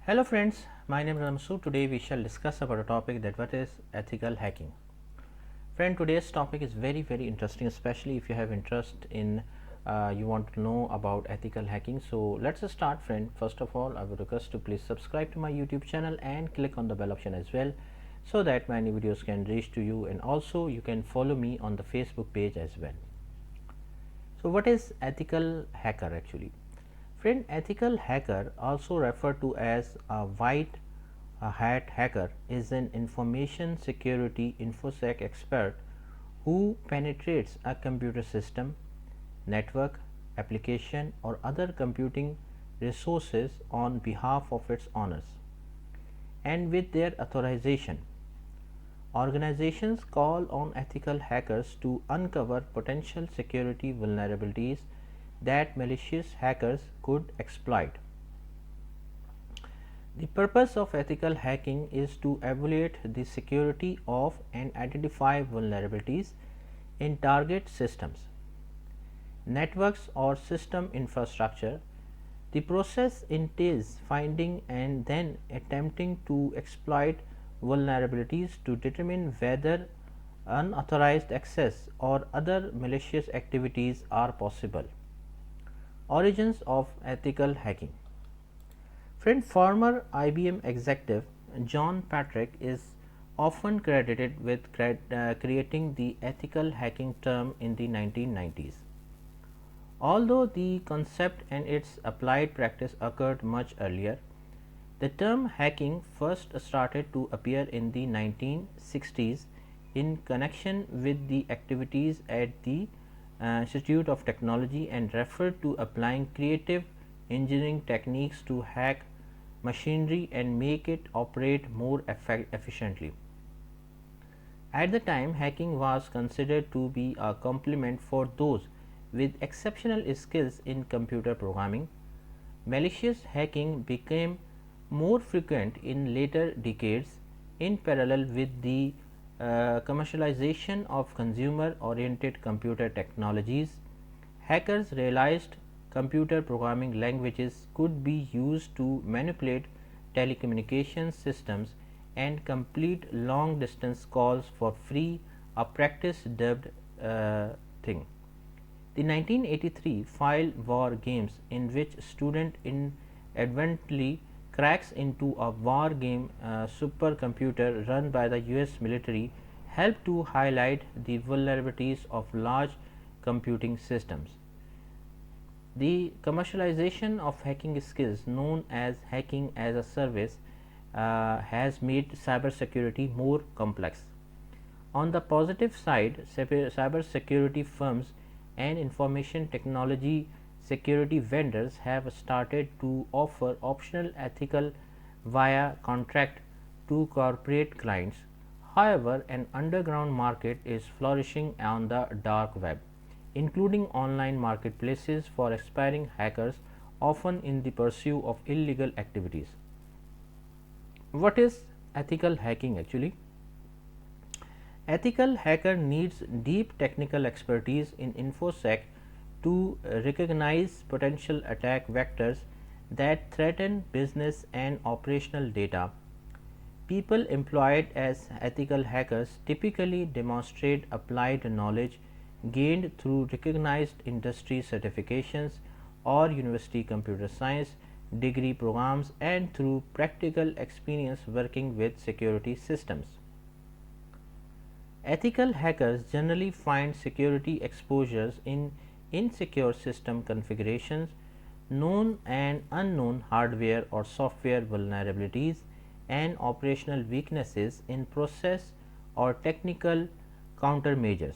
Hello friends, my name is Ramsu. Today we shall discuss about a topic that what is ethical hacking. Friend, today's topic is very interesting, especially if you have interest in you want to know about ethical hacking. So let's start, friend. First of all, I would request to please subscribe to my YouTube channel and click on the bell option as well, so that my new videos can reach to you, and also you can follow me on the Facebook page as well. So what is ethical hacker actually? Friend, ethical hacker, also referred to as a white hat hacker, is an information security infosec expert who penetrates a computer system, network, application, or other computing resources on behalf of its owners and with their authorization. Organizations call on ethical hackers to uncover potential security vulnerabilities that malicious hackers could exploit. The purpose of ethical hacking is to evaluate the security of and identify vulnerabilities in target systems, networks, or system infrastructure. The process entails finding and then attempting to exploit vulnerabilities to determine whether unauthorized access or other malicious activities are possible. Origins of ethical hacking. Friend, former IBM executive John Patrick is often credited with creating the ethical hacking term in the 1990s. Although the concept and its applied practice occurred much earlier, the term hacking first started to appear in the 1960s in connection with the activities at the Institute of Technology and referred to applying creative engineering techniques to hack machinery and make it operate more efficiently. At the time, hacking was considered to be a complement for those with exceptional skills in computer programming. Malicious hacking became more frequent in later decades in parallel with the commercialization of consumer oriented computer technologies. Hackers realized computer programming languages could be used to manipulate telecommunications systems and complete long distance calls for free, a practice dubbed thing. The 1983 file war games, in which student inadvertently cracks into a war game supercomputer run by the US military, helped to highlight the vulnerabilities of large computing systems. The commercialization of hacking skills, known as hacking as a service, has made cybersecurity more complex. On the positive side, cybersecurity firms and information technology security vendors have started to offer optional ethical via contract to corporate clients. However, an underground market is flourishing on the dark web, including online marketplaces for aspiring hackers, often in the pursuit of illegal activities. What is ethical hacking actually? Ethical hacker needs deep technical expertise in infosec to recognize potential attack vectors that threaten business and operational data. People employed as ethical hackers typically demonstrate applied knowledge gained through recognized industry certifications or university computer science degree programs and through practical experience working with security systems. Ethical hackers generally find security exposures in insecure system configurations, known and unknown hardware or software vulnerabilities, and operational weaknesses in process or technical countermeasures.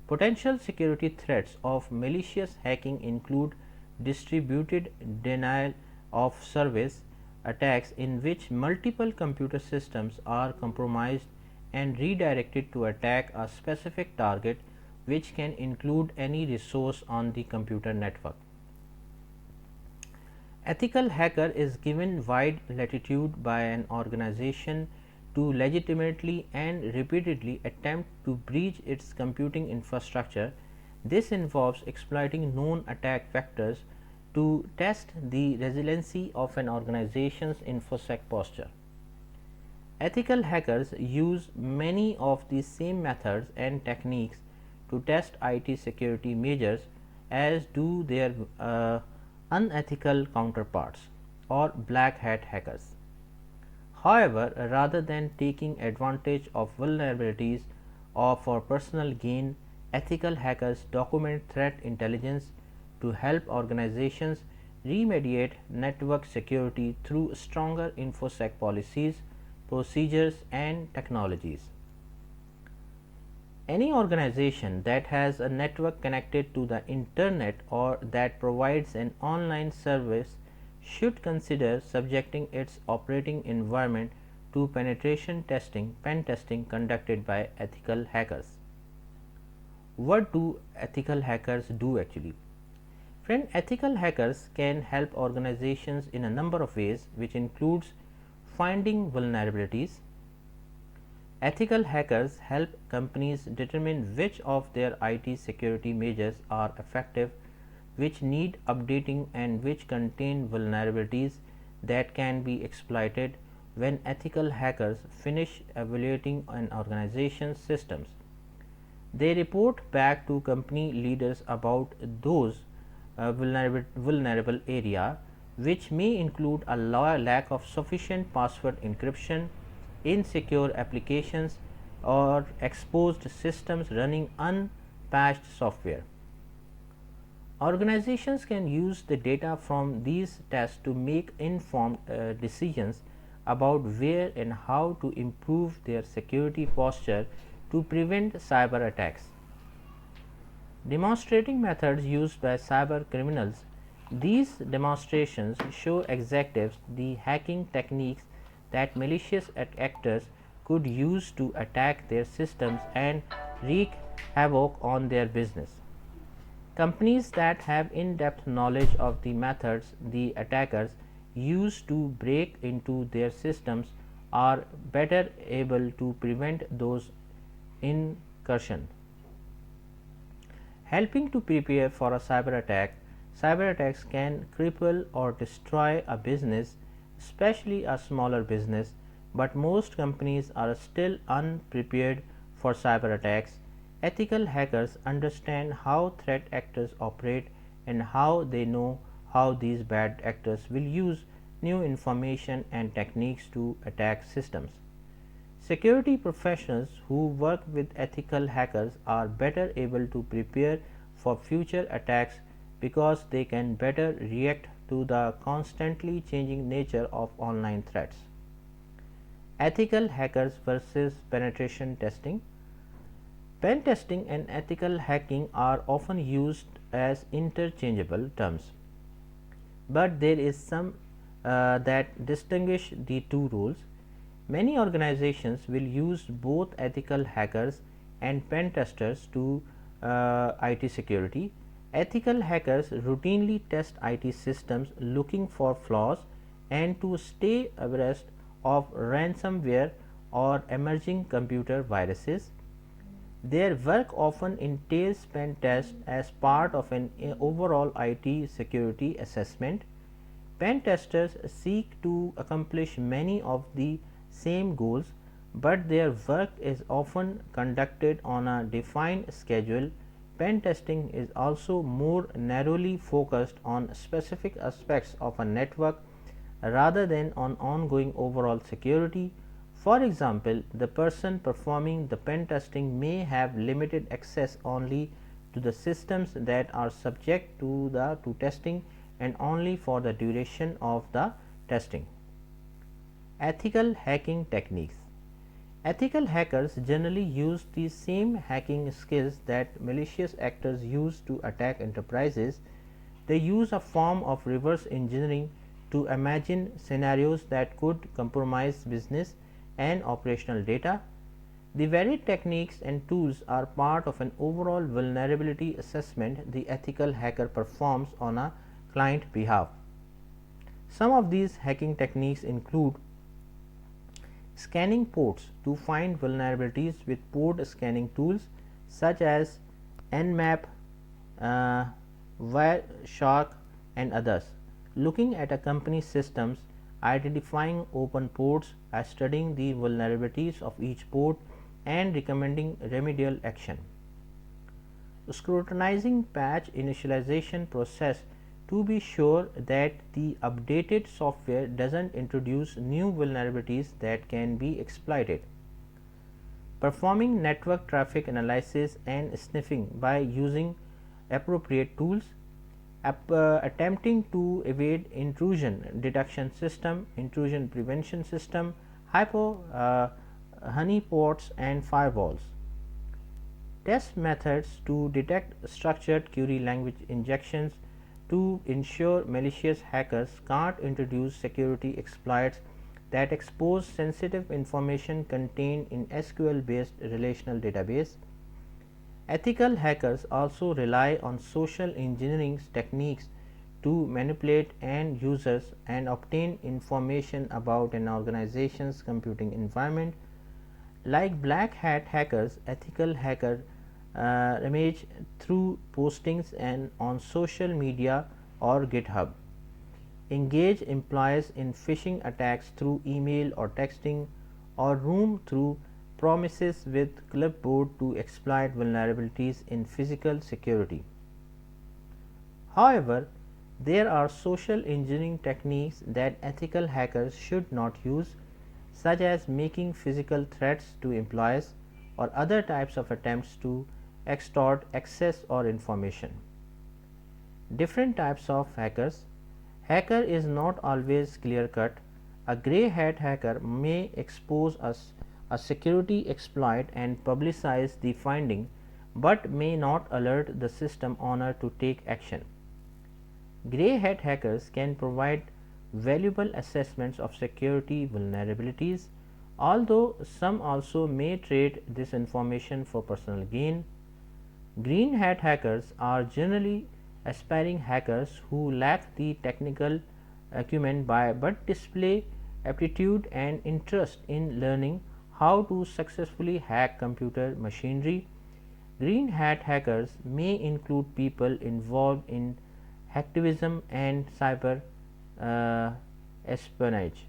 Potential security threats of malicious hacking include distributed denial of service attacks, in which multiple computer systems are compromised and redirected to attack a specific target, which can include any resource on the computer network. Ethical hacker is given wide latitude by an organization to legitimately and repeatedly attempt to breach its computing infrastructure. This involves exploiting known attack vectors to test the resiliency of an organization's infosec posture. Ethical hackers use many of the same methods and techniques to test IT security measures as do their unethical counterparts or black hat hackers. However, rather than taking advantage of vulnerabilities or for personal gain, ethical hackers document threat intelligence to help organizations remediate network security through stronger infosec policies, procedures, and technologies. Any organization that has a network connected to the internet or that provides an online service should consider subjecting its operating environment to pen testing conducted by ethical hackers. What do ethical hackers do actually? Friend, ethical hackers can help organizations in a number of ways, which includes finding vulnerabilities. Ethical hackers help companies determine which of their IT security measures are effective, which need updating, and which contain vulnerabilities that can be exploited. When ethical hackers finish evaluating an organization's systems, they report back to company leaders about those vulnerable area, which may include a lack of sufficient password encryption, insecure applications, or exposed systems running unpatched software. Organizations can use the data from these tests to make informed decisions about where and how to improve their security posture to prevent cyber attacks. Demonstrating methods used by cyber criminals. These demonstrations show executives the hacking techniques that malicious actors could use to attack their systems and wreak havoc on their business. Companies that have in-depth knowledge of the methods the attackers use to break into their systems are better able to prevent those incursions. Helping to prepare for a cyber attack. Cyber attacks can cripple or destroy a business, especially a smaller business, but most companies are still unprepared for cyber attacks. Ethical hackers understand how threat actors operate and how they know how these bad actors will use new information and techniques to attack systems. Security professionals who work with ethical hackers are better able to prepare for future attacks because they can better react to the constantly changing nature of online threats. Ethical hackers versus penetration testing. Pen testing and ethical hacking are often used as interchangeable terms, but there is some that distinguish the two roles. Many organizations will use both ethical hackers and pen testers to IT security. Ethical hackers routinely test IT systems looking for flaws and to stay abreast of ransomware or emerging computer viruses. Their work often entails pen tests as part of an overall IT security assessment. Pen testers seek to accomplish many of the same goals, but their work is often conducted on a defined schedule. Pen testing is also more narrowly focused on specific aspects of a network rather than on ongoing overall security. For example, the person performing the pen testing may have limited access only to the systems that are subject to testing and only for the duration of the testing. Ethical hacking techniques. Ethical hackers generally use the same hacking skills that malicious actors use to attack enterprises. They use a form of reverse engineering to imagine scenarios that could compromise business and operational data. The varied techniques and tools are part of an overall vulnerability assessment the ethical hacker performs on a client behalf. Some of these hacking techniques include scanning ports to find vulnerabilities with port scanning tools such as Nmap, Wireshark, and others. Looking at a company's systems, identifying open ports, studying the vulnerabilities of each port, and recommending remedial action. Scrutinizing patch initialization process to be sure that the updated software doesn't introduce new vulnerabilities that can be exploited. Performing network traffic analysis and sniffing by using appropriate tools. Attempting to evade intrusion detection system, intrusion prevention system, honeypots and firewalls. Test methods to detect structured query language injections to ensure malicious hackers can't introduce security exploits that expose sensitive information contained in SQL based relational database. Ethical hackers also rely on social engineering techniques to manipulate end users and obtain information about an organization's computing environment. Like black hat hackers, ethical hackers rummage through postings and on social media or GitHub. Engage employees in phishing attacks through email or texting, or roam through promises with clipboard to exploit vulnerabilities in physical security. However, there are social engineering techniques that ethical hackers should not use, such as making physical threats to employees or other types of attempts to extort access or information. Different types of hackers. Hacker is not always clear cut. A grey hat hacker may expose a security exploit and publicize the finding, but may not alert the system owner to take action. Grey hat hackers can provide valuable assessments of security vulnerabilities, although some also may trade this information for personal gain. Green hat hackers are generally aspiring hackers who lack the technical acumen but display aptitude and interest in learning how to successfully hack computer machinery. Green hat hackers may include people involved in hacktivism and cyber espionage.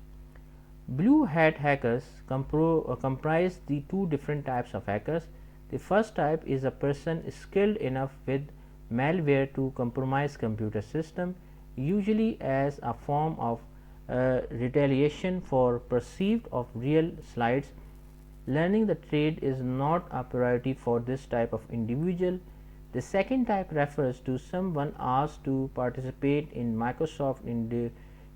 Blue hat hackers comprise the two different types of hackers. The first type is a person skilled enough with malware to compromise computer system, usually as a form of retaliation for perceived of real slights. Learning the trade is not a priority for this type of individual. The second type refers to someone asked to participate in Microsoft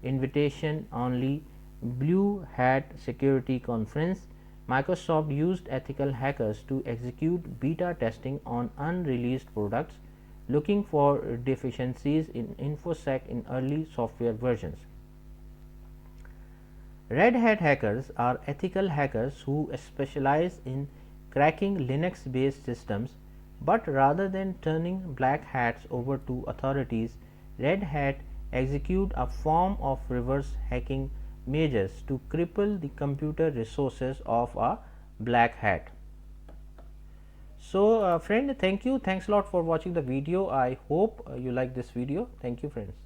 invitation only Blue Hat Security Conference. Microsoft used ethical hackers to execute beta testing on unreleased products, looking for deficiencies in infosec in early software versions. Red hat hackers are ethical hackers who specialize in cracking Linux based systems, but rather than turning black hats over to authorities, Red Hat execute a form of reverse hacking measures to cripple the computer resources of a black hat. So friend, thank you, thanks a lot for watching the video. I hope you like this video. Thank you friends.